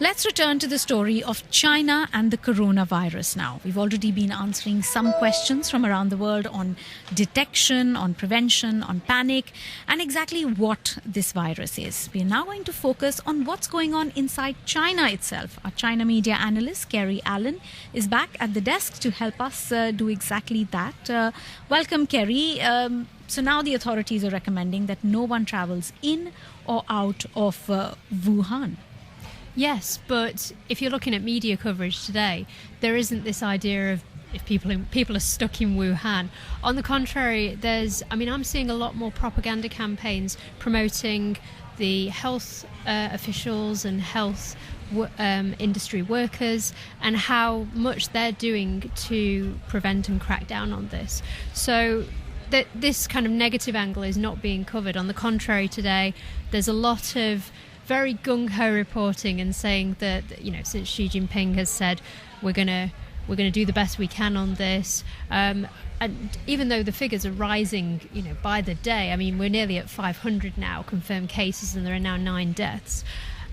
Let's return to the story of China and the coronavirus now. We've already been answering some questions from around the world on detection, on prevention, on panic, and exactly what this virus is. We're now going to focus on what's going on inside China itself. Our China media analyst, Kerry Allen, is back at the desk to help us do exactly that. Welcome, Kerry. So now the authorities are recommending that no one travels in or out of Wuhan. Yes, but if you're looking at media coverage today, there isn't this idea of if people are stuck in Wuhan. On the contrary, I'm seeing a lot more propaganda campaigns promoting the health officials and health industry workers and how much they're doing to prevent and crack down on this. So this kind of negative angle is not being covered. On the contrary, today there's a lot of very gung-ho reporting and saying that, since Xi Jinping has said we're gonna do the best we can on this, and even though the figures are rising, by the day, we're nearly at 500 now confirmed cases, and there are now 9 deaths.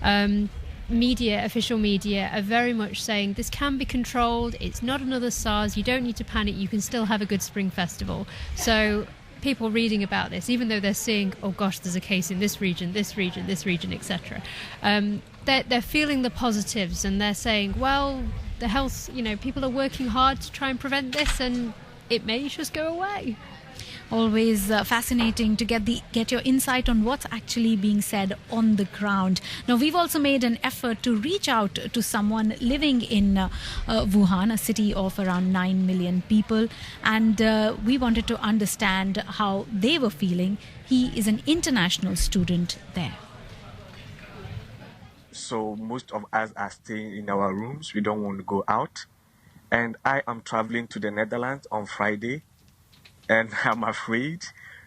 Official media are very much saying this can be controlled. It's not another SARS. You don't need to panic. You can still have a good spring festival. So people reading about this, even though they're seeing, oh gosh, there's a case in this region, etc., they're feeling the positives, and they're saying, well, the health, people are working hard to try and prevent this, and it may just go away. Always fascinating to get your insight on what's actually being said on the ground. Now, we've also made an effort to reach out to someone living in Wuhan, a city of around 9 million people, and we wanted to understand how they were feeling. He is an international student there. So most of us are staying in our rooms. We don't want to go out. And I am traveling to the Netherlands on Friday. And I'm afraid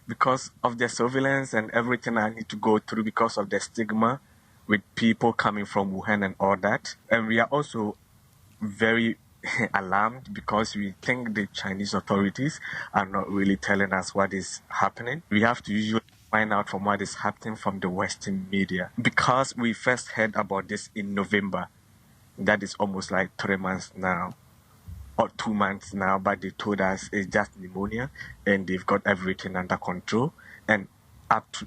because of the surveillance and everything I need to go through because of the stigma with people coming from Wuhan and all that. And we are also very alarmed because we think the Chinese authorities are not really telling us what is happening. We have to usually find out from what is happening from the Western media. Because we first heard about this in November, that is almost like 3 months now. Or 2 months now, but they told us it's just pneumonia and they've got everything under control. And up to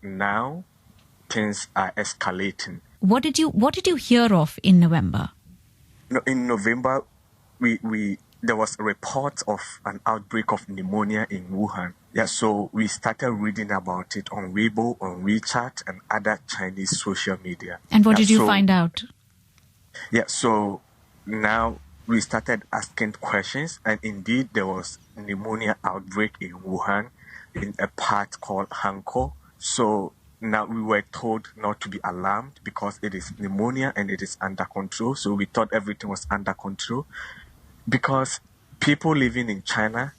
now, things are escalating. What did you hear of in November? No, in November, there was a report of an outbreak of pneumonia in Wuhan. Yeah, so we started reading about it on Weibo, on WeChat, and other Chinese social media. And what did you find out? Yeah, so now we started asking questions, and indeed there was pneumonia outbreak in Wuhan in a part called Hankou. So now we were told not to be alarmed because it is pneumonia and it is under control. So we thought everything was under control because people living in China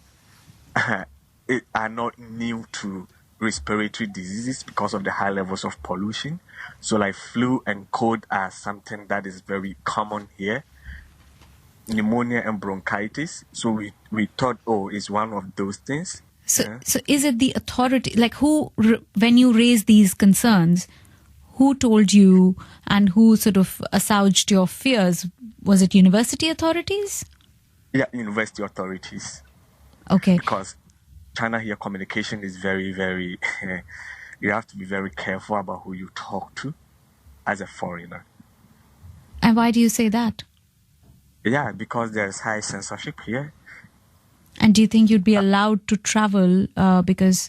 are not new to respiratory diseases because of the high levels of pollution. So like flu and cold are something that is very common here. Pneumonia and bronchitis. So we thought, it's one of those things. So is it the authority, when you raised these concerns, who told you and who sort of assuaged your fears? Was it university authorities? Yeah, university authorities. Okay. Because China here, communication is very, very, you have to be very careful about who you talk to as a foreigner. And why do you say that? Yeah, because there's high censorship here. And do you think you'd be allowed to travel because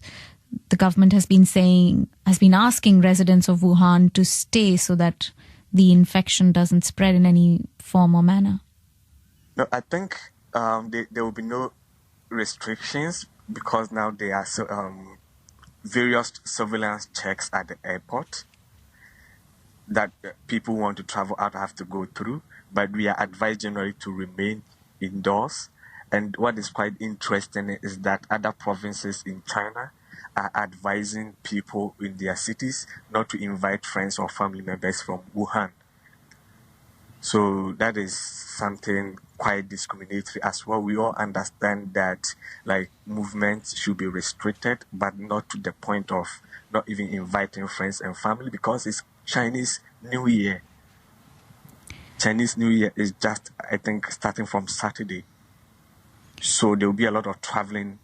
the government has been asking residents of Wuhan to stay so that the infection doesn't spread in any form or manner? No, I think there will be no restrictions because now there are various surveillance checks at the airport that people who want to travel out have to go through. But we are advised generally to remain indoors. And what is quite interesting is that other provinces in China are advising people in their cities not to invite friends or family members from Wuhan. So that is something quite discriminatory as well. We all understand that movements should be restricted, but not to the point of not even inviting friends and family because it's Chinese New Year. Chinese New Year is just, I think, starting from Saturday. So there will be a lot of traveling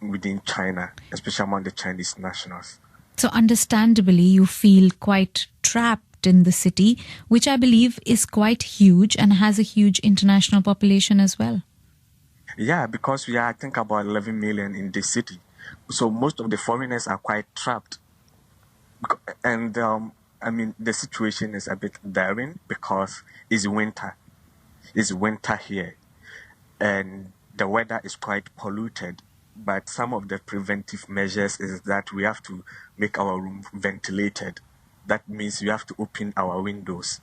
within China, especially among the Chinese nationals. So understandably, you feel quite trapped in the city, which I believe is quite huge and has a huge international population as well. Yeah, because we are, I think, about 11 million in this city. So most of the foreigners are quite trapped. And, the situation is a bit daring because it's winter. It's winter here. And the weather is quite polluted. But some of the preventive measures is that we have to make our room ventilated. That means we have to open our windows.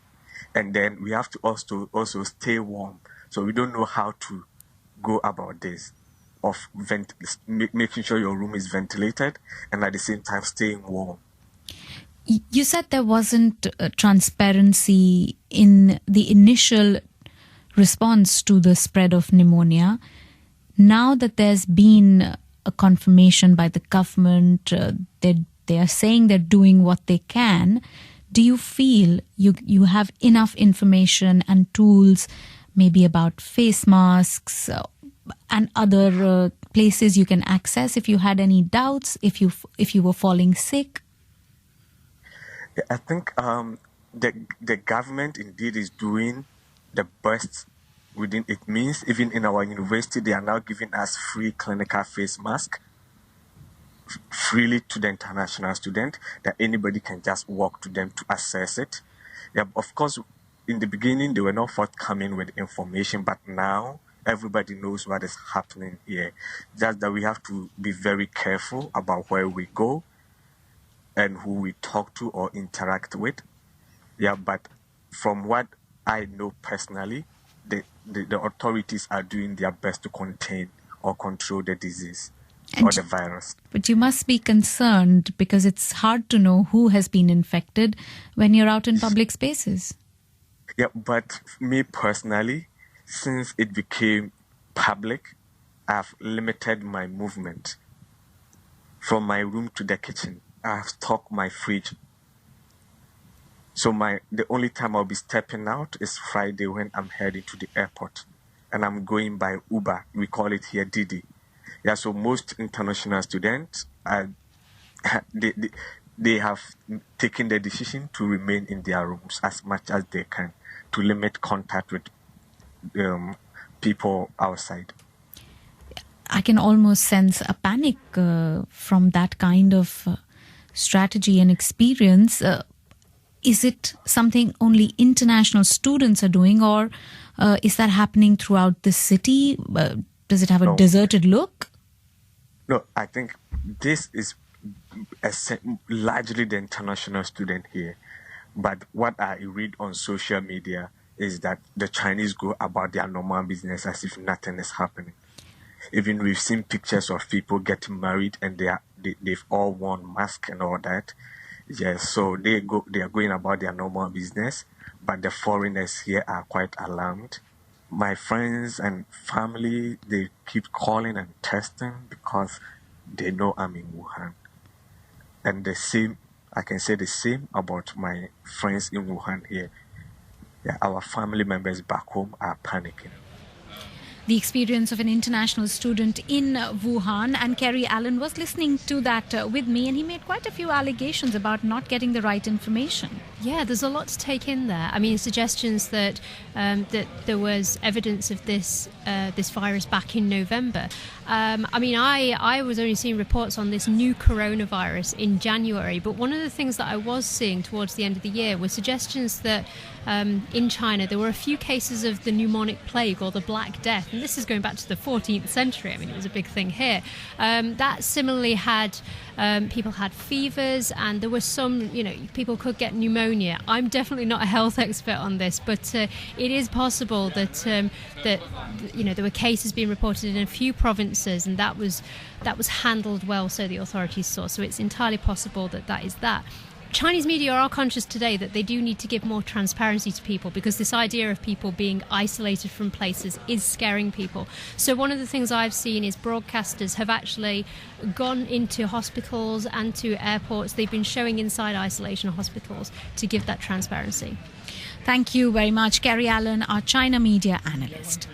And then we have to also stay warm. So we don't know how to go about this of making sure your room is ventilated and at the same time staying warm. You said there wasn't transparency in the initial response to the spread of pneumonia. Now that there's been a confirmation by the government, they are saying they're doing what they can. Do you feel you have enough information and tools, maybe about face masks and other places you can access if you had any doubts, if you were falling sick? Yeah, I think the government indeed is doing the best within it means. Even in our university, they are now giving us free clinical face mask freely to the international student, that anybody can just walk to them to access it. Yeah, of course, in the beginning, they were not forthcoming with information, but now everybody knows what is happening here. Just that we have to be very careful about where we go and who we talk to or interact with. Yeah, but from what I know personally, the authorities are doing their best to contain or control the disease or the virus. But you must be concerned because it's hard to know who has been infected when you're out in public spaces. Yeah, but me personally, since it became public, I've limited my movement from my room to the kitchen. I've stocked my fridge. So the only time I'll be stepping out is Friday when I'm heading to the airport. And I'm going by Uber. We call it here Didi. Yeah, so most international students, they have taken the decision to remain in their rooms as much as they can to limit contact with people outside. I can almost sense a panic from that kind of strategy and experience. Is it something only international students are doing, or is that happening throughout the city? Does it have a deserted look? No, I think this is largely the international student here. But what I read on social media is that the Chinese go about their normal business as if nothing is happening. Even we've seen pictures of people getting married and they've all worn masks and all that. Yes, so they are going about their normal business, but the foreigners here are quite alarmed. My friends and family, they keep calling and testing because they know I'm in Wuhan. And I can say the same about my friends in Wuhan here. Yeah, our family members back home are panicking. The experience of an international student in Wuhan, and Kerry Allen was listening to that with me, and he made quite a few allegations about not getting the right information. Yeah, there's a lot to take in there. I mean, suggestions that that there was evidence of this virus back in November. I was only seeing reports on this new coronavirus in January, but one of the things that I was seeing towards the end of the year were suggestions that in China there were a few cases of the pneumonic plague or the Black Death, and this is going back to the 14th century. I mean, it was a big thing here. That similarly had people had fevers, and there were some, people could get pneumonia. I'm definitely not a health expert on this, but it is possible that there were cases being reported in a few provinces, and that was handled well, so the authorities saw. So it's entirely possible that is that. Chinese media are conscious today that they do need to give more transparency to people, because this idea of people being isolated from places is scaring people. So one of the things I've seen is broadcasters have actually gone into hospitals and to airports. They've been showing inside isolation hospitals to give that transparency. Thank you very much, Kerry Allen, our China media analyst.